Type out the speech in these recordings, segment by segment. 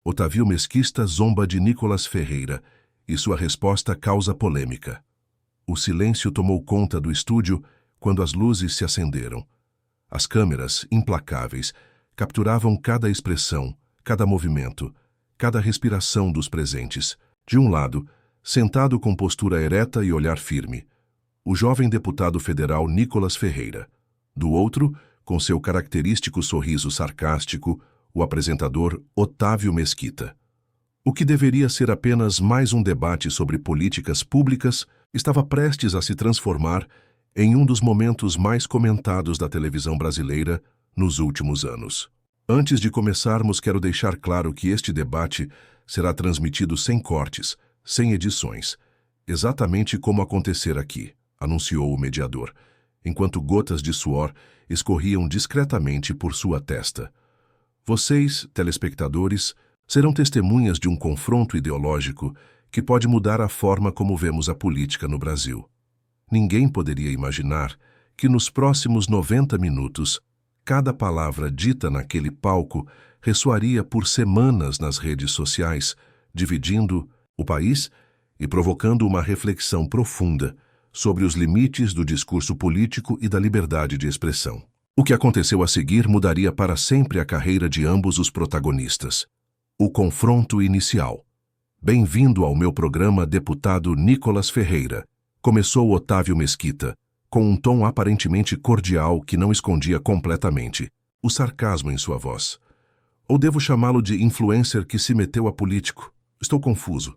Otávio Mesquita zomba de Nicolas Ferreira e sua resposta causa polêmica. O silêncio tomou conta do estúdio quando as luzes se acenderam. As câmeras, implacáveis, capturavam cada expressão, cada movimento, cada respiração dos presentes. De um lado, sentado com postura ereta e olhar firme, o jovem deputado federal Nicolas Ferreira. Do outro, com seu característico sorriso sarcástico, o apresentador Otávio Mesquita. O que deveria ser apenas mais um debate sobre políticas públicas estava prestes a se transformar em um dos momentos mais comentados da televisão brasileira nos últimos anos. Antes de começarmos, quero deixar claro que este debate será transmitido sem cortes, sem edições, exatamente como acontecer aqui, anunciou o mediador, enquanto gotas de suor escorriam discretamente por sua testa. Vocês, telespectadores, serão testemunhas de um confronto ideológico que pode mudar a forma como vemos a política no Brasil. Ninguém poderia imaginar que nos próximos 90 minutos, cada palavra dita naquele palco ressoaria por semanas nas redes sociais, dividindo o país e provocando uma reflexão profunda sobre os limites do discurso político e da liberdade de expressão. O que aconteceu a seguir mudaria para sempre a carreira de ambos os protagonistas. O confronto inicial. Bem-vindo ao meu programa, deputado Nicolas Ferreira, começou Otávio Mesquita, com um tom aparentemente cordial que não escondia completamente o sarcasmo em sua voz. Ou devo chamá-lo de influencer que se meteu a político? Estou confuso.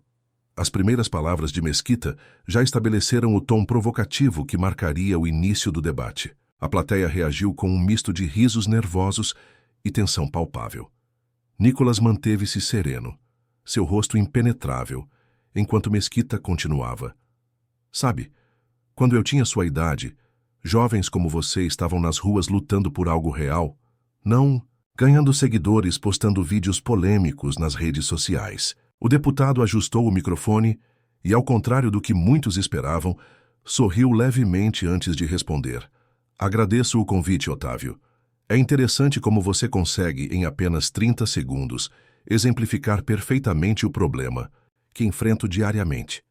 As primeiras palavras de Mesquita já estabeleceram o tom provocativo que marcaria o início do debate. A plateia reagiu com um misto de risos nervosos e tensão palpável. Nicolas manteve-se sereno, seu rosto impenetrável, enquanto Mesquita continuava. Sabe, quando eu tinha sua idade, jovens como você estavam nas ruas lutando por algo real, não ganhando seguidores postando vídeos polêmicos nas redes sociais. O deputado ajustou o microfone e, ao contrário do que muitos esperavam, sorriu levemente antes de responder. Agradeço o convite, Otávio. É interessante como você consegue, em apenas 30 segundos, exemplificar perfeitamente o problema que enfrento diariamente.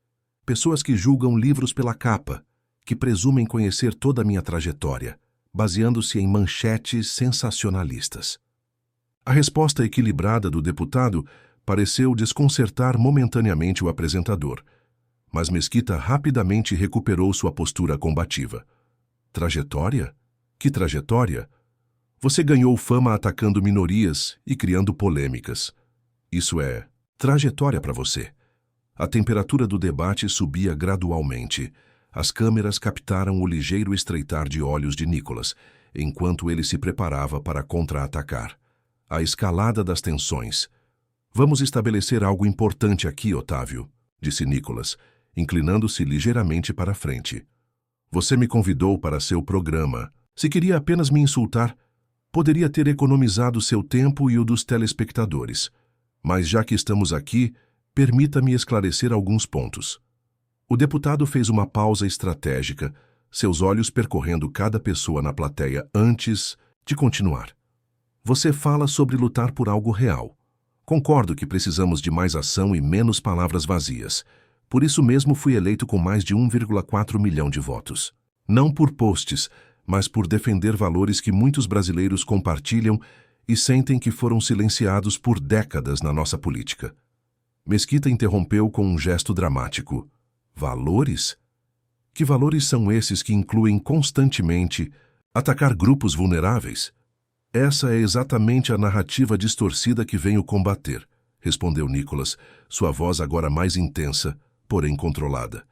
Pessoas que julgam livros pela capa, que presumem conhecer toda a minha trajetória, baseando-se em manchetes sensacionalistas. A resposta equilibrada do deputado pareceu desconcertar momentaneamente o apresentador, mas Mesquita rapidamente recuperou sua postura combativa. Trajetória? Que trajetória? Você ganhou fama atacando minorias e criando polêmicas. Isso é trajetória para você. A temperatura do debate subia gradualmente. As câmeras captaram o ligeiro estreitar de olhos de Nicolas, enquanto ele se preparava para contra-atacar. A escalada das tensões. Vamos estabelecer algo importante aqui, Otávio, disse Nicolas, inclinando-se ligeiramente para a frente. Você me convidou para seu programa. Se queria apenas me insultar, poderia ter economizado seu tempo e o dos telespectadores. Mas já que estamos aqui, permita-me esclarecer alguns pontos. O deputado fez uma pausa estratégica, seus olhos percorrendo cada pessoa na plateia antes de continuar. Você fala sobre lutar por algo real. Concordo que precisamos de mais ação e menos palavras vazias. Por isso mesmo fui eleito com mais de 1,4 milhão de votos. Não por posts, mas por defender valores que muitos brasileiros compartilham e sentem que foram silenciados por décadas na nossa política. Mesquita interrompeu com um gesto dramático. Valores? Que valores são esses que incluem constantemente atacar grupos vulneráveis? Essa é exatamente a narrativa distorcida que venho combater, respondeu Nicolas, sua voz agora mais intensa, porém controlada.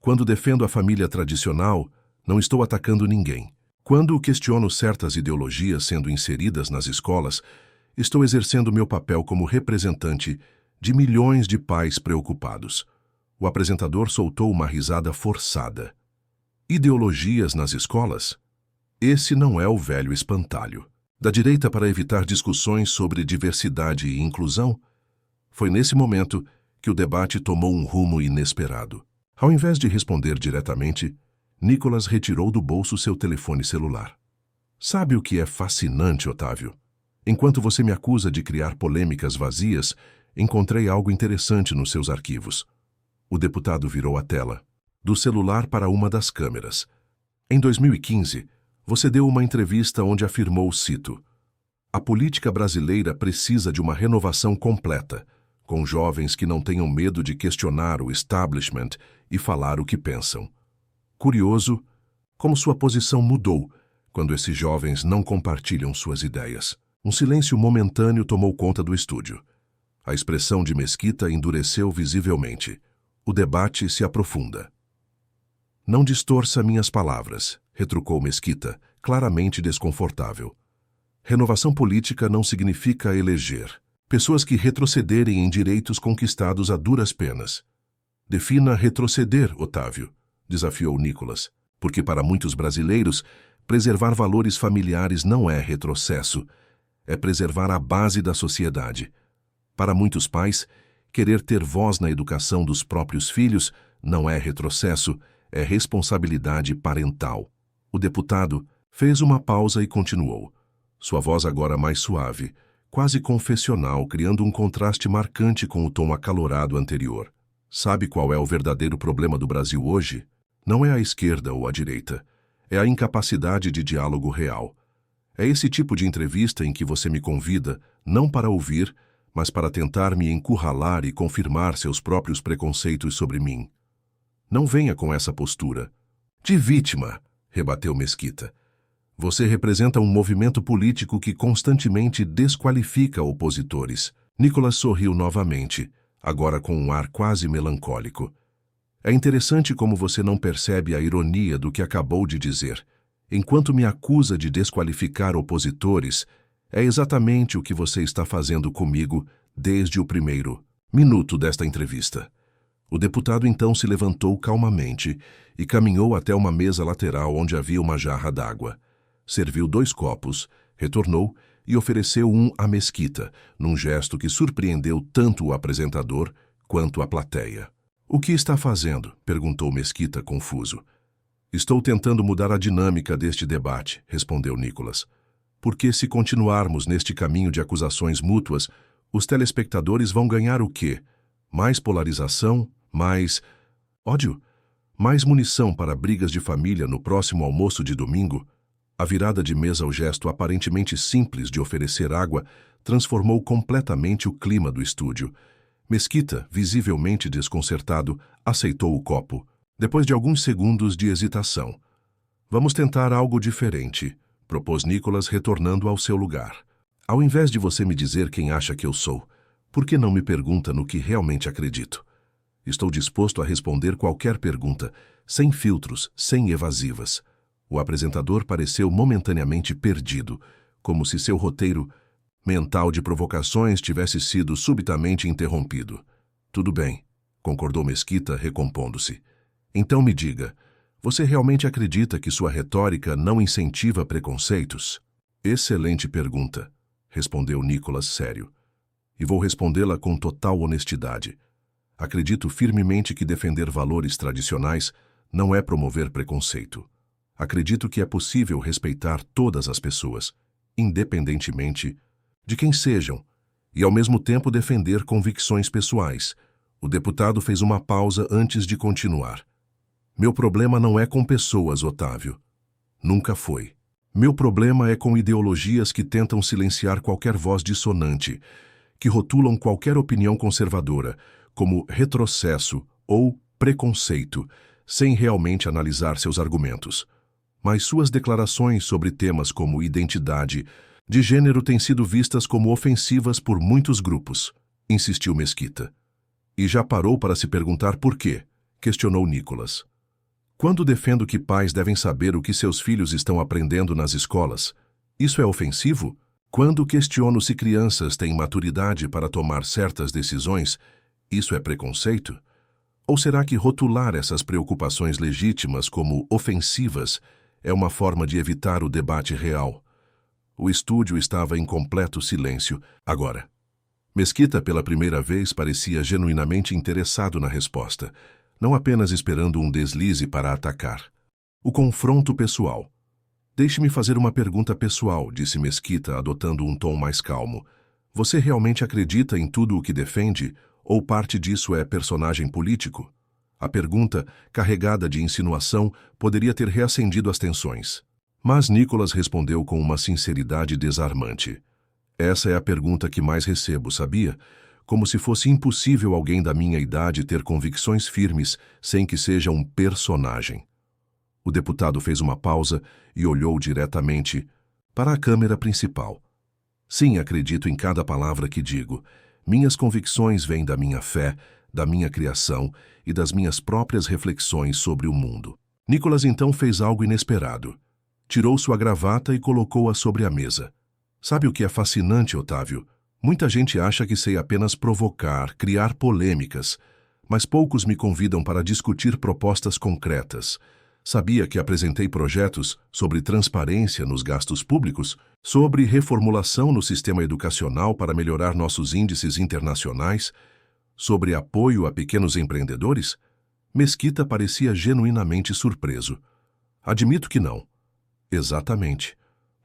Quando defendo a família tradicional, não estou atacando ninguém. Quando questiono certas ideologias sendo inseridas nas escolas, estou exercendo meu papel como representante de milhões de pais preocupados. O apresentador soltou uma risada forçada. Ideologias nas escolas? Esse não é o velho espantalho. Da direita para evitar discussões sobre diversidade e inclusão? Foi nesse momento que o debate tomou um rumo inesperado. Ao invés de responder diretamente, Nicolas retirou do bolso seu telefone celular. Sabe o que é fascinante, Otávio? Enquanto você me acusa de criar polêmicas vazias, encontrei algo interessante nos seus arquivos. O deputado virou a tela, do celular para uma das câmeras. Em 2015, você deu uma entrevista onde afirmou, cito, "A política brasileira precisa de uma renovação completa, com jovens que não tenham medo de questionar o establishment e falar o que pensam." Curioso como sua posição mudou quando esses jovens não compartilham suas ideias. Um silêncio momentâneo tomou conta do estúdio. A expressão de Mesquita endureceu visivelmente. O debate se aprofunda. "Não distorça minhas palavras", retrucou Mesquita, claramente desconfortável. "Renovação política não significa eleger pessoas que retrocederem em direitos conquistados a duras penas." "Defina retroceder, Otávio", desafiou Nicolas, porque para muitos brasileiros, preservar valores familiares não é retrocesso, é preservar a base da sociedade. Para muitos pais, querer ter voz na educação dos próprios filhos não é retrocesso, é responsabilidade parental. O deputado fez uma pausa e continuou. Sua voz agora mais suave, quase confessional, criando um contraste marcante com o tom acalorado anterior. "Sabe qual é o verdadeiro problema do Brasil hoje? Não é a esquerda ou a direita. É a incapacidade de diálogo real. É esse tipo de entrevista em que você me convida, não para ouvir, mas para tentar me encurralar e confirmar seus próprios preconceitos sobre mim. Não venha com essa postura." "De vítima", rebateu Mesquita. "Você representa um movimento político que constantemente desqualifica opositores." Nicolas sorriu novamente, agora com um ar quase melancólico. "É interessante como você não percebe a ironia do que acabou de dizer. Enquanto me acusa de desqualificar opositores, é exatamente o que você está fazendo comigo desde o primeiro minuto desta entrevista." O deputado então se levantou calmamente e caminhou até uma mesa lateral onde havia uma jarra d'água. Serviu 2 copos, retornou e ofereceu um à Mesquita, num gesto que surpreendeu tanto o apresentador quanto a plateia. "O que está fazendo?", perguntou Mesquita, confuso. "Estou tentando mudar a dinâmica deste debate", respondeu Nicolas. "Porque se continuarmos neste caminho de acusações mútuas, os telespectadores vão ganhar o quê? Mais polarização? Mais ódio? Mais munição para brigas de família no próximo almoço de domingo?" A virada de mesa ao gesto aparentemente simples de oferecer água transformou completamente o clima do estúdio. Mesquita, visivelmente desconcertado, aceitou o copo, depois de alguns segundos de hesitação. "Vamos tentar algo diferente", propôs Nicolas, retornando ao seu lugar. "Ao invés de você me dizer quem acha que eu sou, por que não me pergunta no que realmente acredito? Estou disposto a responder qualquer pergunta, sem filtros, sem evasivas." O apresentador pareceu momentaneamente perdido, como se seu roteiro mental de provocações tivesse sido subitamente interrompido. "Tudo bem", concordou Mesquita, recompondo-se. "Então me diga, você realmente acredita que sua retórica não incentiva preconceitos?" "Excelente pergunta", respondeu Nicolas sério. "E vou respondê-la com total honestidade. Acredito firmemente que defender valores tradicionais não é promover preconceito. Acredito que é possível respeitar todas as pessoas, independentemente de quem sejam, e ao mesmo tempo defender convicções pessoais." O deputado fez uma pausa antes de continuar. "Meu problema não é com pessoas, Otávio. Nunca foi. Meu problema é com ideologias que tentam silenciar qualquer voz dissonante, que rotulam qualquer opinião conservadora como retrocesso ou preconceito, sem realmente analisar seus argumentos. Mas suas declarações sobre temas como identidade de gênero têm sido vistas como ofensivas por muitos grupos", insistiu Mesquita. "E já parou para se perguntar por quê?", questionou Nicolas. "Quando defendo que pais devem saber o que seus filhos estão aprendendo nas escolas, isso é ofensivo? Quando questiono se crianças têm maturidade para tomar certas decisões, isso é preconceito? Ou será que rotular essas preocupações legítimas como ofensivas é uma forma de evitar o debate real?" O estúdio estava em completo silêncio agora. Mesquita, pela primeira vez, parecia genuinamente interessado na resposta, não apenas esperando um deslize para atacar. O confronto pessoal. Deixe-me fazer uma pergunta pessoal, disse Mesquita, adotando um tom mais calmo. Você realmente acredita em tudo o que defende, ou parte disso é personagem político? A pergunta, carregada de insinuação, poderia ter reacendido as tensões. Mas Nicholas respondeu com uma sinceridade desarmante. Essa é a pergunta que mais recebo, sabia? Como se fosse impossível alguém da minha idade ter convicções firmes sem que seja um personagem. O deputado fez uma pausa e olhou diretamente para a câmera principal. Sim, acredito em cada palavra que digo. Minhas convicções vêm da minha fé, da minha criação e das minhas próprias reflexões sobre o mundo. Nicholas então fez algo inesperado. Tirou sua gravata e colocou-a sobre a mesa. Sabe o que é fascinante, Otávio? Muita gente acha que sei apenas provocar, criar polêmicas, mas poucos me convidam para discutir propostas concretas. Sabia que apresentei projetos sobre transparência nos gastos públicos, sobre reformulação no sistema educacional para melhorar nossos índices internacionais, sobre apoio a pequenos empreendedores? Mesquita parecia genuinamente surpreso. Admito que não. Exatamente.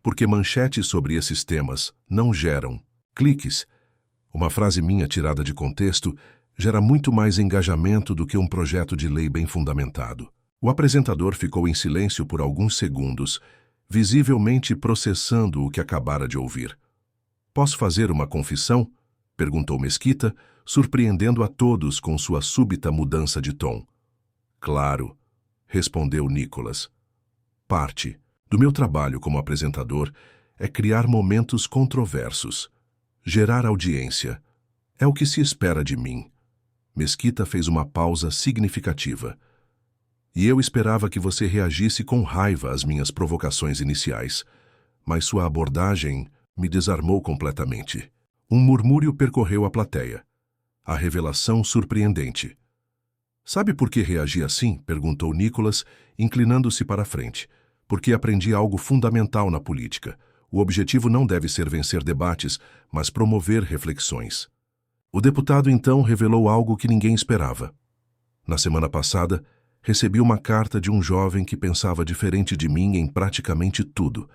Porque manchetes sobre esses temas não geram cliques. Uma frase minha tirada de contexto gera muito mais engajamento do que um projeto de lei bem fundamentado. O apresentador ficou em silêncio por alguns segundos, visivelmente processando o que acabara de ouvir. Posso fazer uma confissão? Perguntou Mesquita, surpreendendo a todos com sua súbita mudança de tom. Claro, respondeu Nicholas. Parte do meu trabalho como apresentador é criar momentos controversos, gerar audiência. É o que se espera de mim. Mesquita fez uma pausa significativa. E eu esperava que você reagisse com raiva às minhas provocações iniciais, mas sua abordagem me desarmou completamente. Um murmúrio percorreu a plateia. A revelação surpreendente. Sabe por que reagi assim? Perguntou Nicholas, inclinando-se para a frente. Porque aprendi algo fundamental na política. O objetivo não deve ser vencer debates, mas promover reflexões. O deputado então revelou algo que ninguém esperava. Na semana passada, recebi uma carta de um jovem que pensava diferente de mim em praticamente tudo.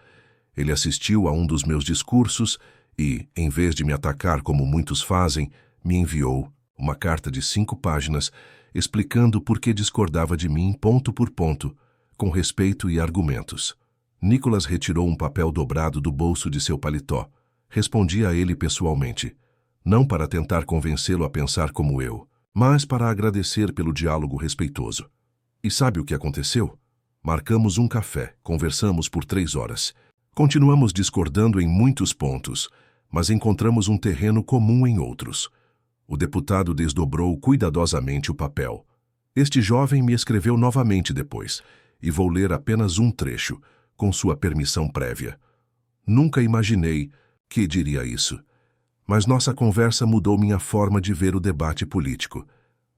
Ele assistiu a um dos meus discursos e, em vez de me atacar como muitos fazem, me enviou uma carta de 5 páginas explicando por que discordava de mim ponto por ponto, com respeito e argumentos. Nicholas retirou um papel dobrado do bolso de seu paletó. Respondi a ele pessoalmente, não para tentar convencê-lo a pensar como eu, mas para agradecer pelo diálogo respeitoso. E sabe o que aconteceu? Marcamos um café, conversamos por 3 horas. Continuamos discordando em muitos pontos, mas encontramos um terreno comum em outros. O deputado desdobrou cuidadosamente o papel. Este jovem me escreveu novamente depois, e vou ler apenas um trecho, com sua permissão prévia. Nunca imaginei que diria isso, mas nossa conversa mudou minha forma de ver o debate político.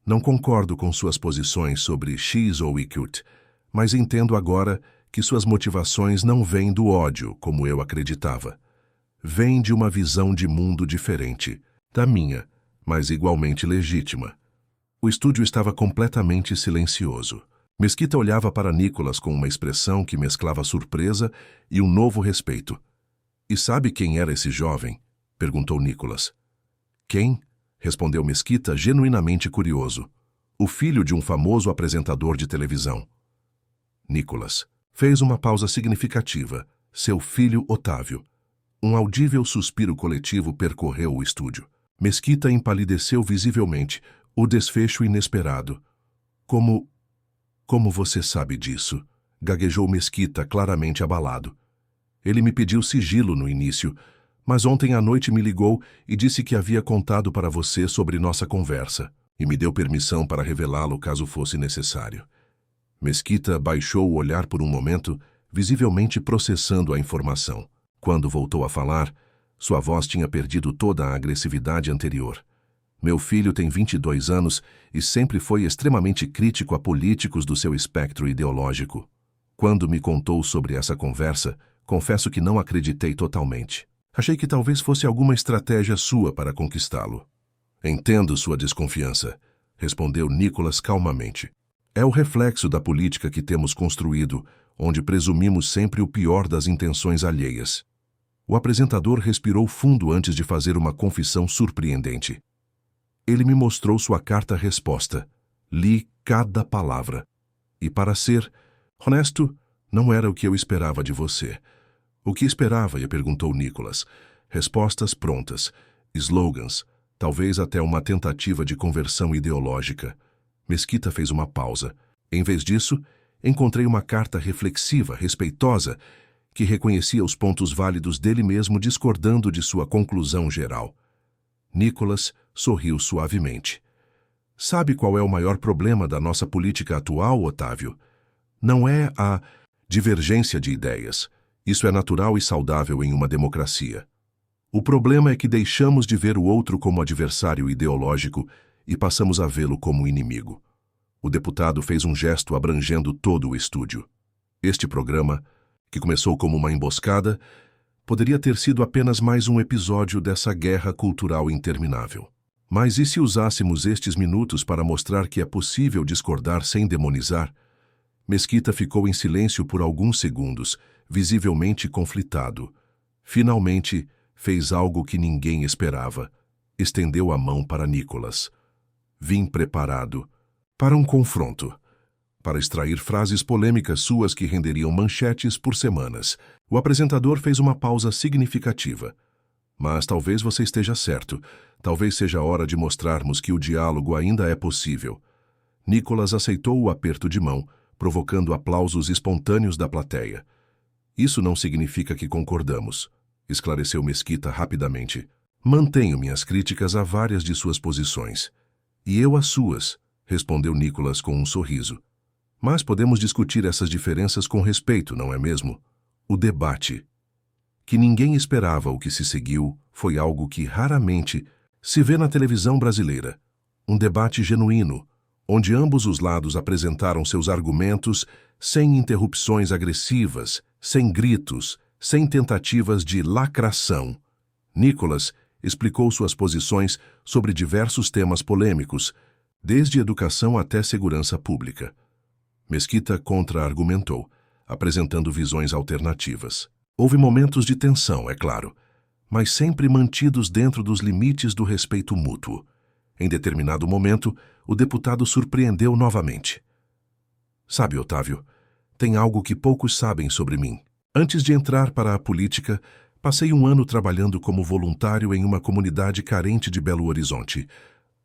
Não concordo com suas posições sobre X ou Y, mas entendo agora que suas motivações não vêm do ódio, como eu acreditava. Vêm de uma visão de mundo diferente, da minha, mas igualmente legítima. O estúdio estava completamente silencioso. Mesquita olhava para Nicholas com uma expressão que mesclava surpresa e um novo respeito. E sabe quem era esse jovem? Perguntou Nicholas. Quem? Respondeu Mesquita, genuinamente curioso. O filho de um famoso apresentador de televisão. Nicholas fez uma pausa significativa. Seu filho Otávio. Um audível suspiro coletivo percorreu o estúdio. Mesquita empalideceu visivelmente, o desfecho inesperado. Como você sabe disso? Gaguejou Mesquita, claramente abalado. Ele me pediu sigilo no início, mas ontem à noite me ligou e disse que havia contado para você sobre nossa conversa, e me deu permissão para revelá-lo caso fosse necessário. Mesquita baixou o olhar por um momento, visivelmente processando a informação. Quando voltou a falar, sua voz tinha perdido toda a agressividade anterior. Meu filho tem 22 anos e sempre foi extremamente crítico a políticos do seu espectro ideológico. Quando me contou sobre essa conversa, confesso que não acreditei totalmente. Achei que talvez fosse alguma estratégia sua para conquistá-lo. Entendo sua desconfiança, respondeu Nicholas calmamente. É o reflexo da política que temos construído, onde presumimos sempre o pior das intenções alheias. O apresentador respirou fundo antes de fazer uma confissão surpreendente. Ele me mostrou sua carta-resposta. Li cada palavra. E, para ser honesto, não era o que eu esperava de você. O que esperava? Perguntou Nicholas. Respostas prontas, slogans, talvez até uma tentativa de conversão ideológica. Mesquita fez uma pausa. Em vez disso, encontrei uma carta reflexiva, respeitosa, que reconhecia os pontos válidos dele mesmo, discordando de sua conclusão geral. Nicholas sorriu suavemente. Sabe qual é o maior problema da nossa política atual, Otávio? Não é a divergência de ideias. Isso é natural e saudável em uma democracia. O problema é que deixamos de ver o outro como adversário ideológico e passamos a vê-lo como inimigo. O deputado fez um gesto abrangendo todo o estúdio. Este programa, que começou como uma emboscada, poderia ter sido apenas mais um episódio dessa guerra cultural interminável. Mas e se usássemos estes minutos para mostrar que é possível discordar sem demonizar? Mesquita ficou em silêncio por alguns segundos, visivelmente conflitado. Finalmente, fez algo que ninguém esperava. Estendeu a mão para Nicholas. Vim preparado para um confronto, para extrair frases polêmicas suas que renderiam manchetes por semanas. O apresentador fez uma pausa significativa. Mas talvez você esteja certo. Talvez seja a hora de mostrarmos que o diálogo ainda é possível. Nicholas aceitou o aperto de mão, provocando aplausos espontâneos da plateia. Isso não significa que concordamos, esclareceu Mesquita rapidamente. Mantenho minhas críticas a várias de suas posições. E eu as suas, respondeu Nicholas com um sorriso. Mas podemos discutir essas diferenças com respeito, não é mesmo? O debate, que ninguém esperava o que se seguiu, foi algo que raramente se vê na televisão brasileira. Um debate genuíno, onde ambos os lados apresentaram seus argumentos sem interrupções agressivas, sem gritos, sem tentativas de lacração. Nicholas explicou suas posições sobre diversos temas polêmicos, desde educação até segurança pública. Mesquita contra-argumentou, apresentando visões alternativas. Houve momentos de tensão, é claro, mas sempre mantidos dentro dos limites do respeito mútuo. Em determinado momento, o deputado surpreendeu novamente. Sabe, Otávio, tem algo que poucos sabem sobre mim. Antes de entrar para a política, passei um ano trabalhando como voluntário em uma comunidade carente de Belo Horizonte.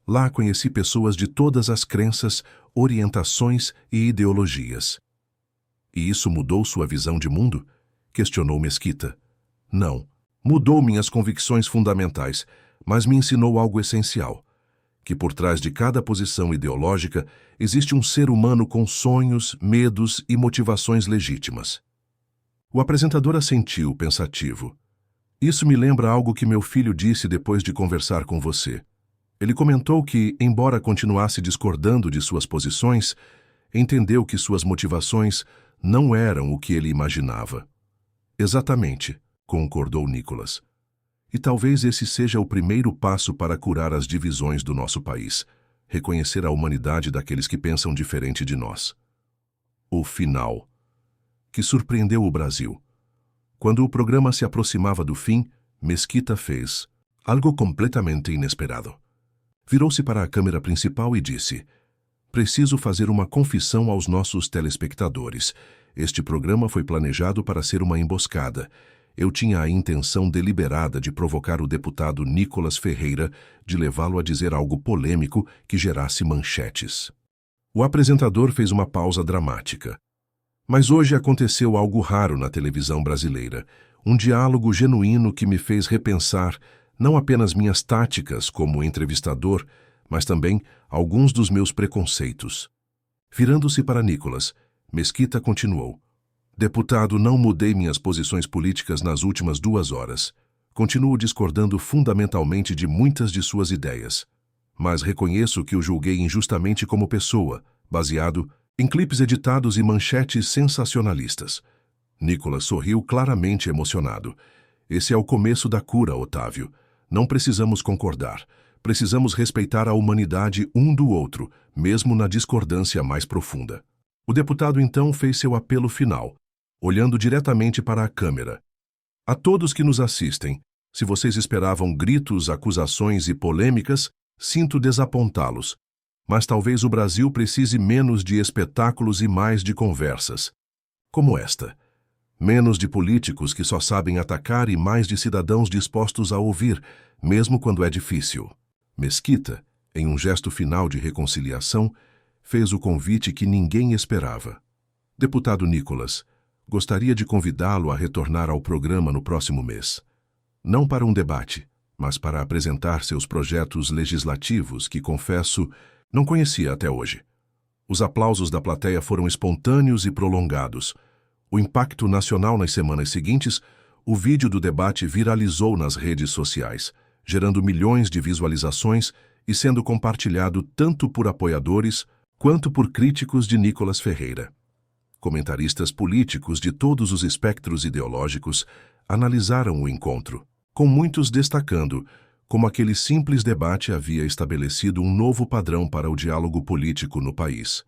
Lá conheci pessoas de todas as crenças, orientações e ideologias. E isso mudou sua visão de mundo? Questionou Mesquita. Não. Mudou minhas convicções fundamentais, mas me ensinou algo essencial. Que por trás de cada posição ideológica existe um ser humano com sonhos, medos e motivações legítimas. O apresentador assentiu, pensativo. Isso me lembra algo que meu filho disse depois de conversar com você. Ele comentou que, embora continuasse discordando de suas posições, entendeu que suas motivações não eram o que ele imaginava. Exatamente, concordou Nicholas. E talvez esse seja o primeiro passo para curar as divisões do nosso país, reconhecer a humanidade daqueles que pensam diferente de nós. O final, que surpreendeu o Brasil. Quando o programa se aproximava do fim, Mesquita fez algo completamente inesperado. Virou-se para a câmera principal e disse: "Preciso fazer uma confissão aos nossos telespectadores. Este programa foi planejado para ser uma emboscada. Eu tinha a intenção deliberada de provocar o deputado Nicholas Ferreira, de levá-lo a dizer algo polêmico que gerasse manchetes." O apresentador fez uma pausa dramática. Mas hoje aconteceu algo raro na televisão brasileira. Um diálogo genuíno que me fez repensar não apenas minhas táticas como entrevistador, mas também alguns dos meus preconceitos. Virando-se para Nicholas, Mesquita continuou: "Deputado, não mudei minhas posições políticas nas últimas 2 horas. Continuo discordando fundamentalmente de muitas de suas ideias. Mas reconheço que o julguei injustamente como pessoa, baseado em clipes editados e manchetes sensacionalistas." Nicholas sorriu claramente emocionado. "Esse é o começo da cura, Otávio. Não precisamos concordar. Precisamos respeitar a humanidade um do outro, mesmo na discordância mais profunda." O deputado então fez seu apelo final, olhando diretamente para a câmera. A todos que nos assistem, se vocês esperavam gritos, acusações e polêmicas, sinto desapontá-los. Mas talvez o Brasil precise menos de espetáculos e mais de conversas. Como esta. Menos de políticos que só sabem atacar e mais de cidadãos dispostos a ouvir, mesmo quando é difícil. Mesquita, em um gesto final de reconciliação, fez o convite que ninguém esperava. Deputado Nicolas, gostaria de convidá-lo a retornar ao programa no próximo mês. Não para um debate, mas para apresentar seus projetos legislativos que, confesso, não conhecia até hoje. Os aplausos da plateia foram espontâneos e prolongados. O impacto nacional nas semanas seguintes, o vídeo do debate viralizou nas redes sociais, gerando milhões de visualizações e sendo compartilhado tanto por apoiadores quanto por críticos de Nicolas Ferreira. Comentaristas políticos de todos os espectros ideológicos analisaram o encontro, com muitos destacando como aquele simples debate havia estabelecido um novo padrão para o diálogo político no país.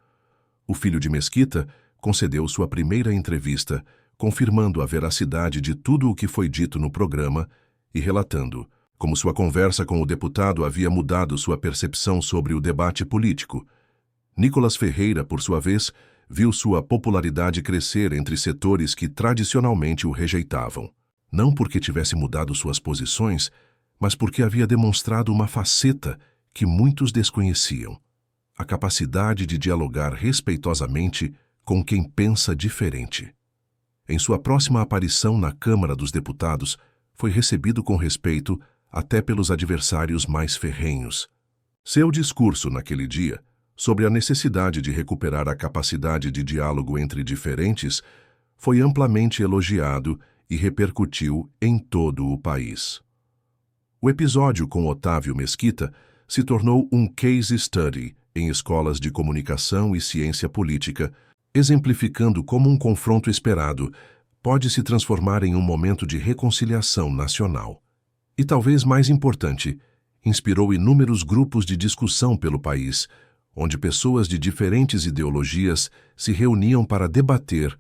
O filho de Mesquita concedeu sua primeira entrevista, confirmando a veracidade de tudo o que foi dito no programa e relatando como sua conversa com o deputado havia mudado sua percepção sobre o debate político. Nicolas Ferreira, por sua vez, viu sua popularidade crescer entre setores que tradicionalmente o rejeitavam. Não porque tivesse mudado suas posições, mas porque havia demonstrado uma faceta que muitos desconheciam: a capacidade de dialogar respeitosamente com quem pensa diferente. Em sua próxima aparição na Câmara dos Deputados, foi recebido com respeito até pelos adversários mais ferrenhos. Seu discurso naquele dia, sobre a necessidade de recuperar a capacidade de diálogo entre diferentes, foi amplamente elogiado e repercutiu em todo o país. O episódio com Otávio Mesquita se tornou um case study em escolas de comunicação e ciência política, exemplificando como um confronto esperado pode se transformar em um momento de reconciliação nacional. E talvez mais importante, inspirou inúmeros grupos de discussão pelo país, onde pessoas de diferentes ideologias se reuniam para debater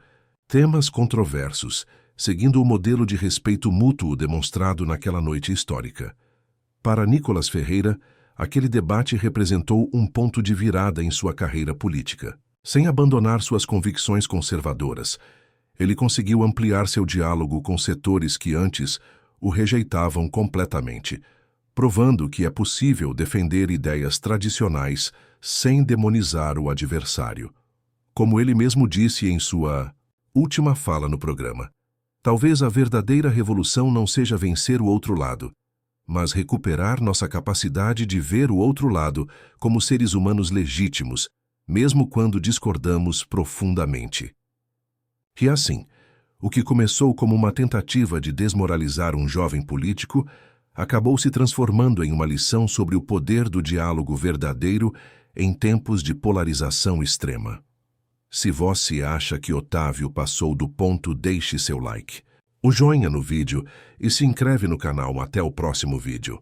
temas controversos, seguindo o modelo de respeito mútuo demonstrado naquela noite histórica. Para Nicolas Ferreira, aquele debate representou um ponto de virada em sua carreira política. Sem abandonar suas convicções conservadoras, ele conseguiu ampliar seu diálogo com setores que antes o rejeitavam completamente, provando que é possível defender ideias tradicionais sem demonizar o adversário. Como ele mesmo disse em sua última fala no programa, talvez a verdadeira revolução não seja vencer o outro lado, mas recuperar nossa capacidade de ver o outro lado como seres humanos legítimos, mesmo quando discordamos profundamente. E assim, o que começou como uma tentativa de desmoralizar um jovem político acabou se transformando em uma lição sobre o poder do diálogo verdadeiro em tempos de polarização extrema. Se você acha que Otávio passou do ponto, deixe seu like, o joinha no vídeo e se inscreve no canal. Até o próximo vídeo.